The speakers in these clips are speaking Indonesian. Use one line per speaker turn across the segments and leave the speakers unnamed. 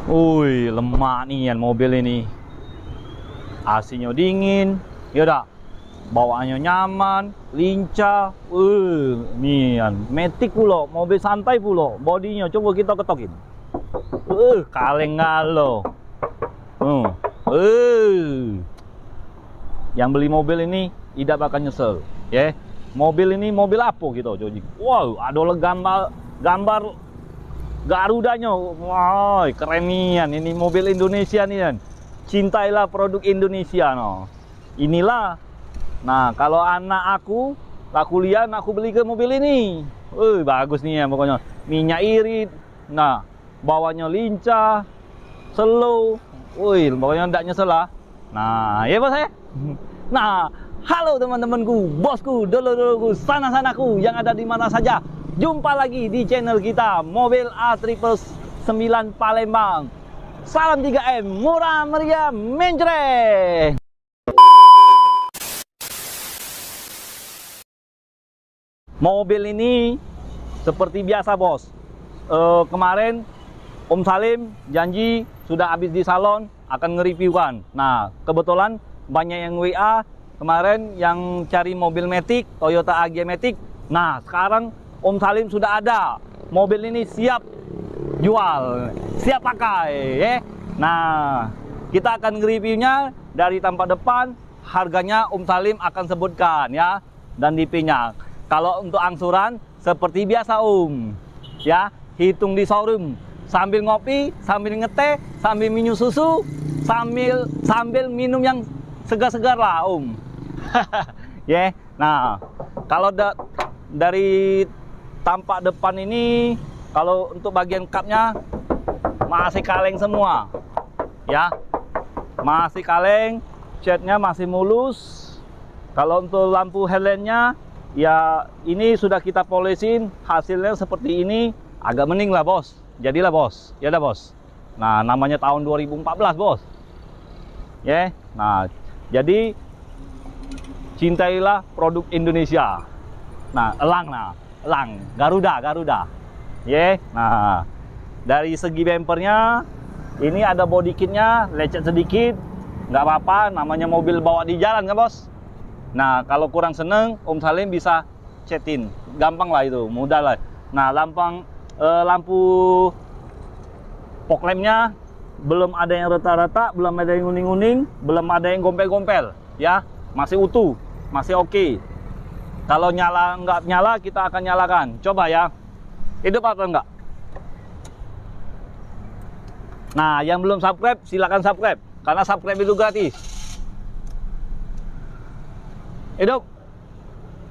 Wih, lemak nih yang mobil ini. AC-nya dingin, ya udah. Bawaannya nyaman, lincah. Nih kan, matic pula, mobil santai pula. Bodinya coba kita ketokin. Kaleng ngalo. Yang beli mobil ini tidak bakal nyesel, ya. Mobil ini mobil apa gitu, Joji? Wow, ada gambar Garudanya. Wah, keren nian. Ini mobil Indonesia nian. Cintailah produk Indonesia no. Inilah. Nah, kalau anak aku kuliah, aku beli ke mobil ini. Bagus nih ya pokoknya. Minyak irit. Nah, bawanya lincah, slow. Pokoknya tidak nyesel lah. Nah, ya bos ya. Nah, halo teman-temanku, bosku, dulur-dulurku, sana-sanaku yang ada di mana saja. Jumpa lagi di channel kita, Mobil A999 Palembang. Salam 3M, murah meriah menjreng. Mobil ini seperti biasa bos. Kemarin Om Salim janji sudah habis di salon akan nge-reviewkan. Nah, kebetulan banyak yang WA kemarin yang cari mobil Matic, Toyota AG Matic. Nah, sekarang Om Salim sudah ada. Mobil ini siap jual, siap pakai, ya. Nah, kita akan nge-reviewnya dari tampak depan. Harganya Om Salim akan sebutkan ya, dan DP-nya. Kalau untuk angsuran seperti biasa Om, ya, hitung di showroom. Sambil ngopi, sambil ngeteh, sambil minum susu, sambil minum yang segar-segar lah Om. Ya. Nah, kalau dari tampak depan ini, kalau untuk bagian kapnya masih kaleng semua, ya, masih kaleng, catnya masih mulus. Kalau untuk lampu headlampnya, ya ini sudah kita polisin, hasilnya seperti ini, agak mending lah bos. Jadilah bos, ya dah bos. Nah, namanya tahun 2014 bos, ya. Nah, jadi cintailah produk Indonesia. Nah, elang, Garuda. Ya. Nah, dari segi bempernya ini ada body kitnya, lecet sedikit, nggak apa-apa, namanya mobil bawa di jalan kan bos. Nah, kalau kurang seneng, Om Salim bisa cetin, gampang lah itu, mudah lah. Nah, lampu fog lampnya belum ada yang rata-rata, belum ada yang nguning-nguning, belum ada yang gompel-gompel, ya, masih utuh, masih oke. Kalau nggak nyala, kita akan nyalakan. Coba ya, hidup atau enggak? Nah, yang belum subscribe, silakan subscribe, karena subscribe itu gratis. Hidup,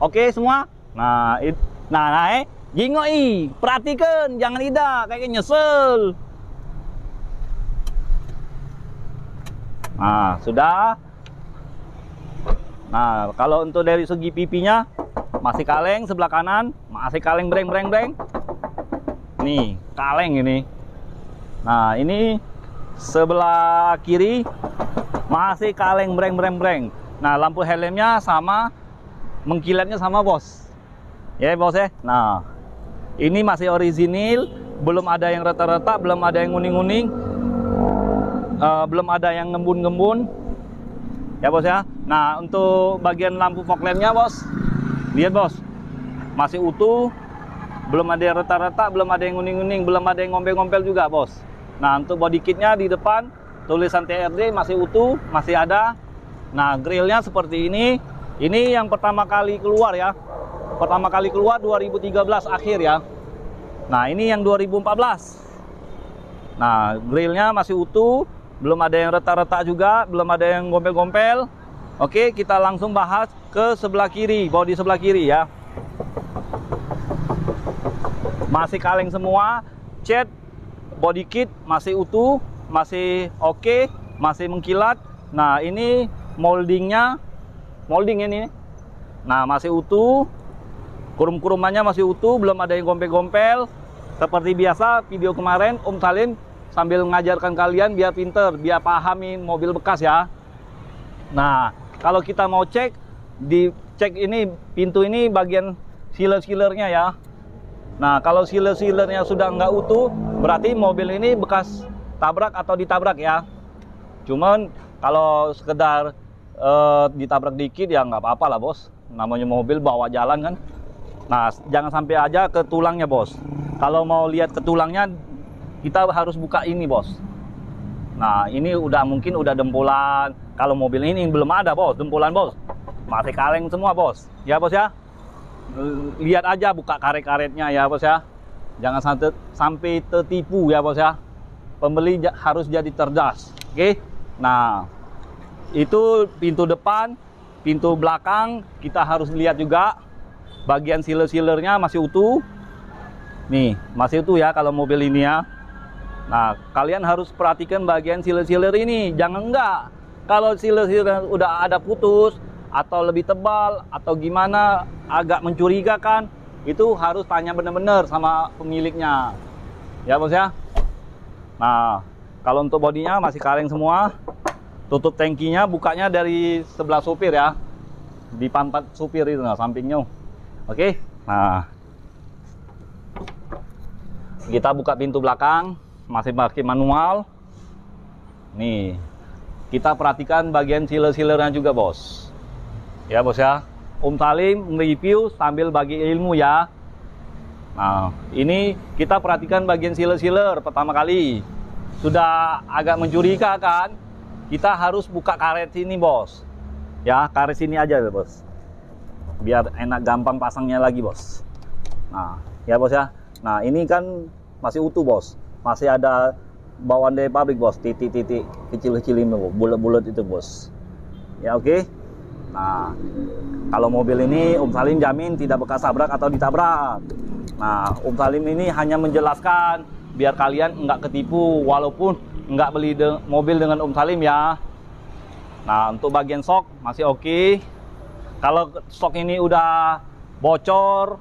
oke semua. Nah, jingoi, perhatikan, jangan ida, kayak nyesel. Nah, sudah. Nah, kalau untuk dari segi pipinya masih kaleng sebelah kanan, masih kaleng breng. Nih, kaleng ini. Nah, ini sebelah kiri masih kaleng breng. Nah, lampu headlampnya sama, mengkilatnya sama bos. Ya bos ya. Nah, ini masih orisinil, belum ada yang rata-rata, belum ada yang nguning-nguning, belum ada yang ngembun-ngembun. Ya bos ya. Nah, untuk bagian lampu fog lampnya bos, lihat bos, masih utuh, belum ada yang rata-rata, belum ada yang nguning-nguning, belum ada yang ngompel-ngompel juga bos. Nah, untuk body kitnya di depan tulisan TRD masih utuh, masih ada. Nah, grillnya seperti ini. Ini yang pertama kali keluar ya, pertama kali keluar 2013 akhir ya. Nah, ini yang 2014. Nah, grillnya masih utuh, belum ada yang rata-rata juga, belum ada yang gompel-gompel. Oke, kita langsung bahas ke sebelah kiri, bodi sebelah kiri ya. Masih kaleng semua, cat, body kit masih utuh, masih oke, masih mengkilat. Nah, ini molding ini. Nah, masih utuh, kurum-kurumannya masih utuh, belum ada yang gompel-gompel. Seperti biasa video kemarin Om Salim sambil mengajarkan kalian biar pinter, biar pahami mobil bekas ya. Nah, kalau kita mau dicek ini pintu ini bagian sealer-sealernya ya. Nah, kalau sealer-sealernya sudah nggak utuh, berarti mobil ini bekas tabrak atau ditabrak ya. Cuman kalau sekedar ditabrak dikit ya nggak apa-apa lah bos, namanya mobil bawa jalan kan. Nah jangan sampai aja ke tulangnya bos. Kalau mau lihat ke tulangnya kita harus buka ini bos. Nah ini mungkin udah dempolan. Kalau mobil ini belum ada bos dempolan bos, masih kaleng semua bos ya bos ya. Lihat aja, buka karet-karetnya ya bos ya, jangan sampai tertipu ya bos ya. Pembeli harus jadi cerdas. Oke. Nah itu pintu depan, pintu belakang kita harus lihat juga. Bagian sealer-sealernya masih utuh. Nih, masih utuh ya kalau mobil ini ya. Nah, kalian harus perhatikan bagian sealer-sealer ini. Jangan enggak. Kalau sealer-sealer udah ada putus atau lebih tebal atau gimana agak mencurigakan, itu harus tanya benar-benar sama pemiliknya. Ya, Bos ya. Nah, kalau untuk bodinya masih kaleng semua. Tutup tangkinya bukanya dari sebelah supir ya, di pantat supir itu, nah sampingnya. Oke, nah kita buka pintu belakang, masih pakai manual. Nih, kita perhatikan bagian sealer-sealernya juga bos. Ya bos ya, Om Salim review sambil bagi ilmu ya. Nah, ini kita perhatikan bagian sealer-sealer pertama kali. Sudah agak mencurigakan kan? Kita harus buka karet sini bos. Ya, karet sini aja ya bos. Biar enak gampang pasangnya lagi bos. Nah, ya bos ya. Nah, ini kan masih utuh bos. Masih ada bawaan dari pabrik bos. Titik-titik kecil-kecil ini bos. Bulat-bulat itu bos. Ya oke. Nah, kalau mobil ini Om Salim jamin tidak bekas tabrak atau ditabrak. Nah, Om Salim ini hanya menjelaskan biar kalian nggak ketipu walaupun nggak beli mobil dengan Om Salim ya. Nah untuk bagian sok masih oke. Kalau sok ini udah bocor,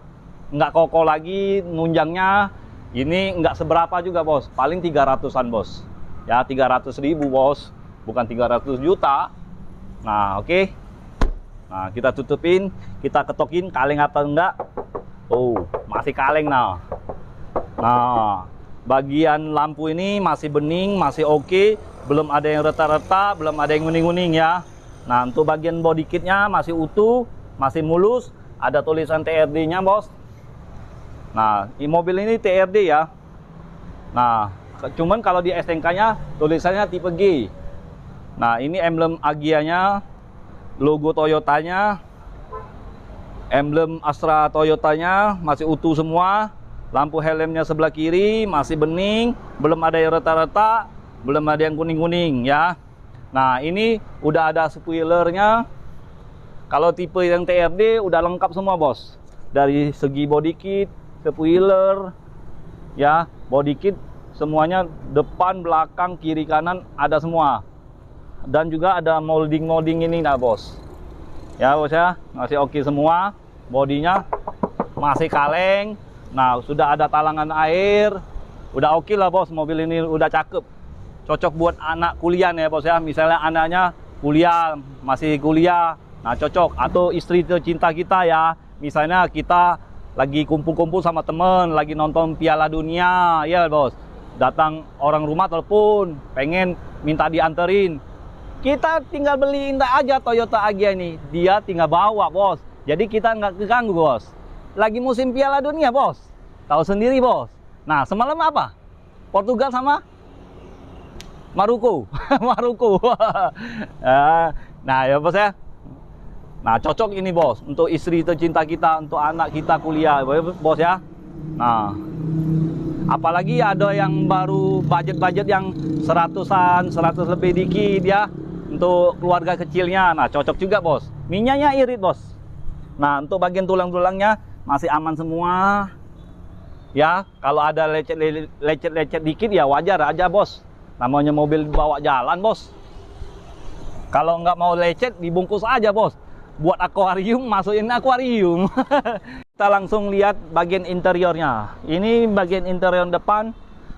nggak kokoh lagi nunjangnya, ini nggak seberapa juga bos, paling 300-an bos ya, 300.000 bos, bukan 300 juta. Nah oke. Nah kita tutupin, kita ketokin kaleng atau enggak. Oh masih kaleng. Nah bagian lampu ini masih bening, masih oke, belum ada yang retak-retak, belum ada yang kuning-kuning ya. Nah untuk bagian body kitnya masih utuh, masih mulus, ada tulisan TRD-nya bos. Nah di mobil ini TRD ya. Nah cuman kalau di STNK-nya tulisannya tipe G. Nah ini emblem Agya-nya, logo Toyotanya, emblem Astra Toyotanya masih utuh semua. Lampu helmnya sebelah kiri masih bening, belum ada yang retak-retak, belum ada yang kuning-kuning ya. Nah ini udah ada spoilernya. Kalau tipe yang TRD udah lengkap semua bos. Dari segi body kit, spoiler ya, body kit semuanya depan, belakang, kiri, kanan ada semua. Dan juga ada molding ini nah bos. Ya bos ya, masih oke semua. Bodinya masih kaleng. Nah sudah ada talangan air, udah oke lah bos, mobil ini udah cakep, cocok buat anak kuliah ya bos ya. Misalnya anaknya kuliah, masih kuliah, nah cocok. Atau istri tercinta kita ya, misalnya kita lagi kumpul-kumpul sama temen, lagi nonton Piala Dunia ya bos, datang orang rumah telepon pengen minta dianterin, kita tinggal beliin aja Toyota Agya ini, dia tinggal bawa bos, jadi kita nggak keganggu bos. Lagi musim Piala Dunia bos, tahu sendiri bos. Nah semalam apa? Portugal sama Maroko. Maroko. Nah ya bos ya. Nah cocok ini bos untuk istri tercinta kita, untuk anak kita kuliah bos ya. Nah apalagi ada yang baru budget yang 100-an, 100 lebih dikit ya, untuk keluarga kecilnya. Nah cocok juga bos. Minyaknya irit bos. Nah untuk bagian tulang-tulangnya masih aman semua ya. Kalau ada lecet dikit ya wajar aja bos, namanya mobil bawa jalan bos. Kalau nggak mau lecet dibungkus aja bos, buat akuarium, masukin akuarium. Kita langsung lihat bagian interiornya. Ini bagian interior depan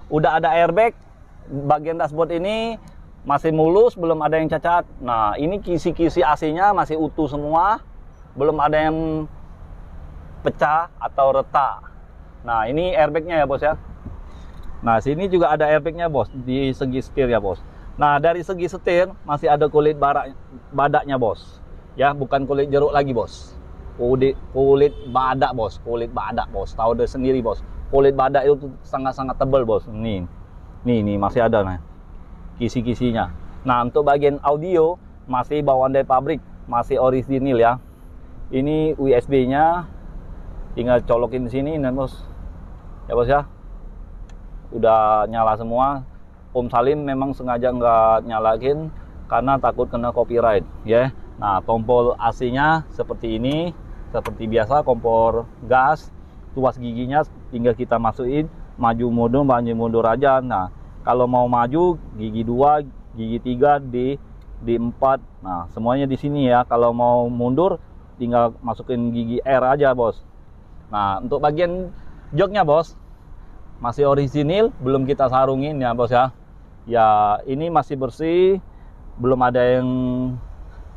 udah ada airbag. Bagian dashboard ini masih mulus, belum ada yang cacat. Nah ini kisi-kisi AC-nya masih utuh semua, belum ada yang pecah atau retak. Nah ini airbagnya ya bos ya. Nah, sini juga ada airbagnya bos, di segi setir ya bos. Nah, dari segi setir masih ada kulit badaknya bos. Ya, bukan kulit jeruk lagi bos. Kulit badak bos, kulit badak bos. Tahu deh sendiri bos. Kulit badak itu sangat-sangat tebal bos. Nih masih ada nih kisi-kisinya. Nah, untuk bagian audio masih bawaan dari pabrik, masih orisinil ya. Ini USB-nya tinggal colokin di sini nih bos. Ya bos ya. Udah nyala semua. Om Salim memang sengaja nggak nyalakin karena takut kena copyright ya. Nah, tombol AC-nya seperti ini, seperti biasa kompor gas. Tuas giginya tinggal kita masukin, maju mundur aja. Nah, kalau mau maju gigi 2, gigi 3, di 4. Nah, semuanya di sini ya. Kalau mau mundur tinggal masukin gigi R aja bos. Nah, untuk bagian joknya bos masih orisinil, belum kita sarungin ya bos ya. Ya, ini masih bersih, belum ada yang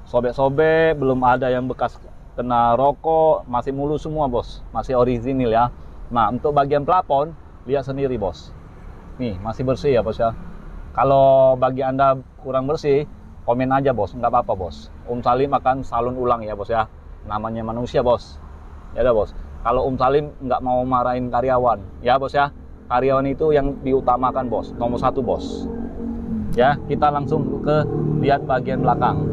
sobek-sobek, belum ada yang bekas kena rokok, masih mulus semua bos, masih orisinil ya. Nah, untuk bagian plafon lihat sendiri bos, nih masih bersih ya bos ya. Kalau bagi anda kurang bersih, komen aja bos, nggak apa-apa bos. Om Salim akan salon ulang ya bos ya, namanya manusia bos. Ya udah bos, kalau Om Salim nggak mau marahin karyawan ya bos ya. Karyawan itu yang diutamakan bos, nomor 1 bos. Ya, kita langsung ke lihat bagian belakang.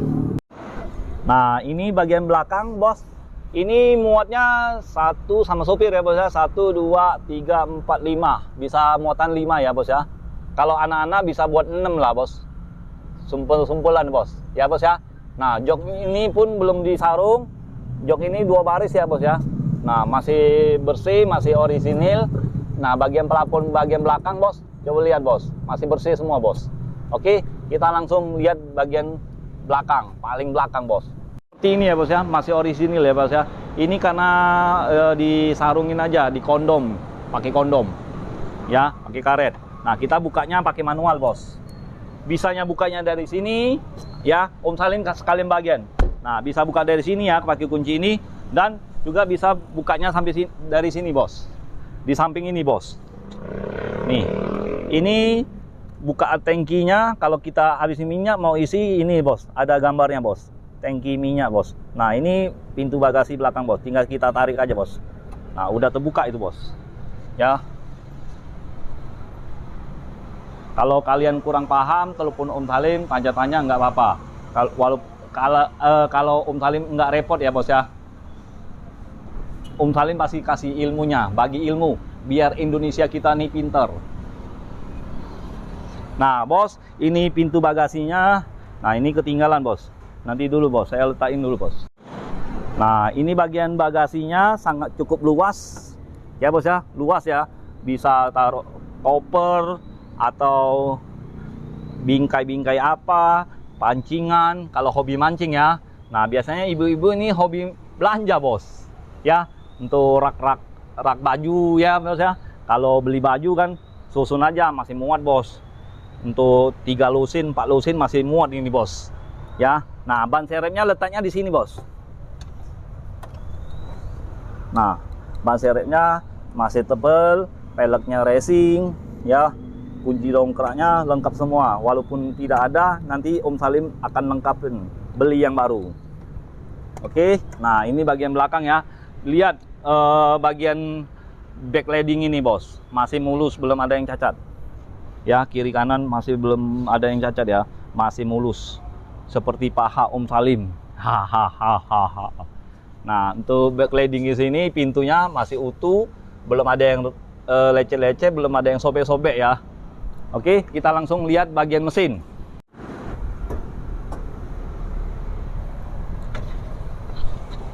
Nah, ini bagian belakang bos. Ini muatnya 1 sama sopir ya bos ya. 1, 2, 3, 4, 5. Bisa muatan 5 ya bos ya. Kalau anak-anak bisa buat 6 lah bos. Sumpul-sumpulan bos. Ya bos ya. Nah, jok ini pun belum disarung. Jok ini 2 baris ya bos ya. Nah, masih bersih, masih orisinil. Nah, bagian plafon bagian belakang bos, coba lihat bos, masih bersih semua bos. Oke, kita langsung lihat bagian belakang, paling belakang bos. Seperti ini ya bos ya, masih orisinil ya bos ya. Ini karena disarungin aja, di kondom, pakai kondom, ya, pakai karet. Nah, kita bukanya pakai manual bos. Bisanya bukanya dari sini, ya, Om Salim sekalian bagian. Nah, bisa buka dari sini ya, pakai kunci ini, dan juga bisa bukanya sampai dari sini bos. Di samping ini bos, nih ini buka tangkinya. Kalau kita habis minyak mau isi ini bos, ada gambarnya bos, tangki minyak bos. Nah, ini pintu bagasi belakang bos, tinggal kita tarik aja bos. Nah, udah terbuka itu bos ya. Kalau kalian kurang paham, telepon Om Salim, tanya-tanya nggak apa-apa. Kalau Om Salim nggak repot ya bos ya. Om Salim pasti kasih ilmunya, bagi ilmu, biar Indonesia kita nih pinter. Nah bos, ini pintu bagasinya. Nah, ini ketinggalan bos. Nanti dulu bos, saya letakin dulu bos. Nah, ini bagian bagasinya sangat cukup luas. Ya bos ya, luas ya. Bisa taruh koper atau bingkai-bingkai apa, pancingan, kalau hobi mancing ya. Nah, biasanya ibu-ibu ini hobi belanja bos. Ya, untuk rak baju ya bos ya. Kalau beli baju kan susun aja masih muat bos. Untuk 3 lusin 4 lusin masih muat ini bos ya. Nah, ban serepnya letaknya di sini bos. Nah, ban serepnya masih tebal, peleknya racing ya. Kunci dongkraknya lengkap semua. Walaupun tidak ada, nanti Om Salim akan lengkapin, beli yang baru. Oke, nah ini bagian belakang ya. Lihat bagian backlighting ini bos, masih mulus, belum ada yang cacat ya. Kiri kanan masih belum ada yang cacat ya, masih mulus seperti paha Om Salim. Hahaha. Nah, untuk backlighting di sini pintunya masih utuh, belum ada yang lecet-lecet, belum ada yang sobek-sobek ya. Oke, kita langsung lihat bagian mesin.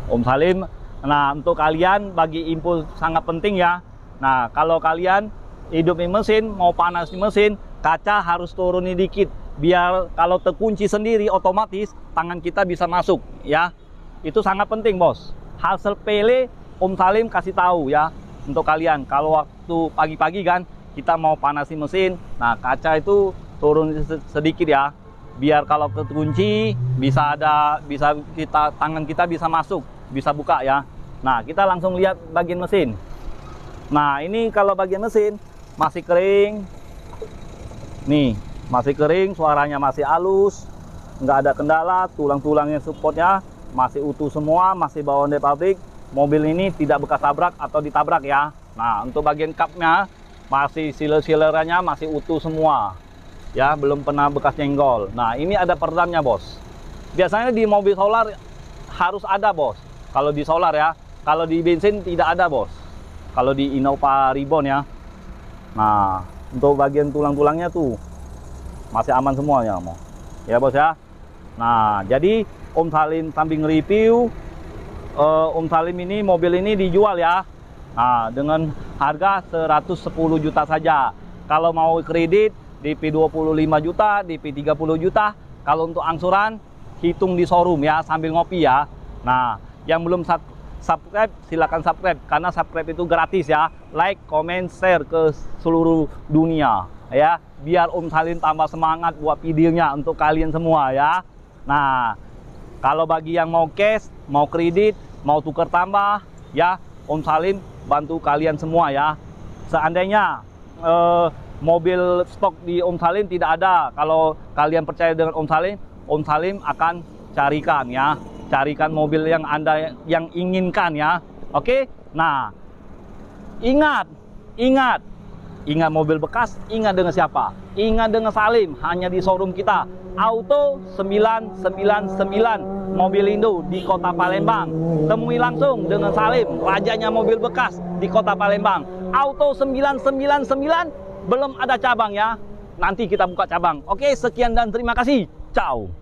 Om Salim. Nah, untuk kalian bagi info sangat penting ya. Nah, kalau kalian hidup di mesin, mau panas di mesin, kaca harus turunin dikit. Biar kalau terkunci sendiri otomatis tangan kita bisa masuk ya. Itu sangat penting bos. Hal sepele Om Salim kasih tahu ya. Untuk kalian, kalau waktu pagi-pagi kan kita mau panasin mesin, nah kaca itu turun sedikit ya. Biar kalau terkunci bisa tangan kita bisa masuk, bisa buka ya. Nah, kita langsung lihat bagian mesin. Nah, ini kalau bagian mesin masih kering. Nih, masih kering, suaranya masih halus, nggak ada kendala, tulang-tulangnya supportnya masih utuh semua, masih bawaan dari pabrik. Mobil ini tidak bekas tabrak atau ditabrak ya. Nah, untuk bagian cupnya masih sealer-sealernya masih utuh semua. Ya, belum pernah bekas nyenggol. Nah, ini ada peredamnya, Bos. Biasanya di mobil solar harus ada, Bos. Kalau di solar ya, kalau di bensin tidak ada, Bos. Kalau di Innova Reborn ya. Nah, untuk bagian tulang-tulangnya tuh masih aman semuanya, ya Bos ya. Nah, jadi Om Salim sambil nge-review, Om Salim ini mobil ini dijual ya. Nah, dengan harga 110 juta saja. Kalau mau kredit DP 25 juta, DP 30 juta. Kalau untuk angsuran hitung di showroom ya sambil ngopi ya. Nah, yang belum subscribe silakan subscribe karena subscribe itu gratis ya. Like, comment, share ke seluruh dunia ya. Biar Om Salim tambah semangat buat videonya untuk kalian semua ya. Nah, kalau bagi yang mau cash, mau kredit, mau tuker tambah ya, Om Salim bantu kalian semua ya. Seandainya mobil stok di Om Salim tidak ada, kalau kalian percaya dengan Om Salim akan carikan ya. Carikan mobil yang Anda yang inginkan ya. Oke? Nah, ingat mobil bekas, ingat dengan siapa? Ingat dengan Salim, hanya di showroom kita. Auto 999 Mobilindo di Kota Palembang. Temui langsung dengan Salim, rajanya mobil bekas di Kota Palembang. Auto 999, belum ada cabang ya. Nanti kita buka cabang. Oke, sekian dan terima kasih. Ciao.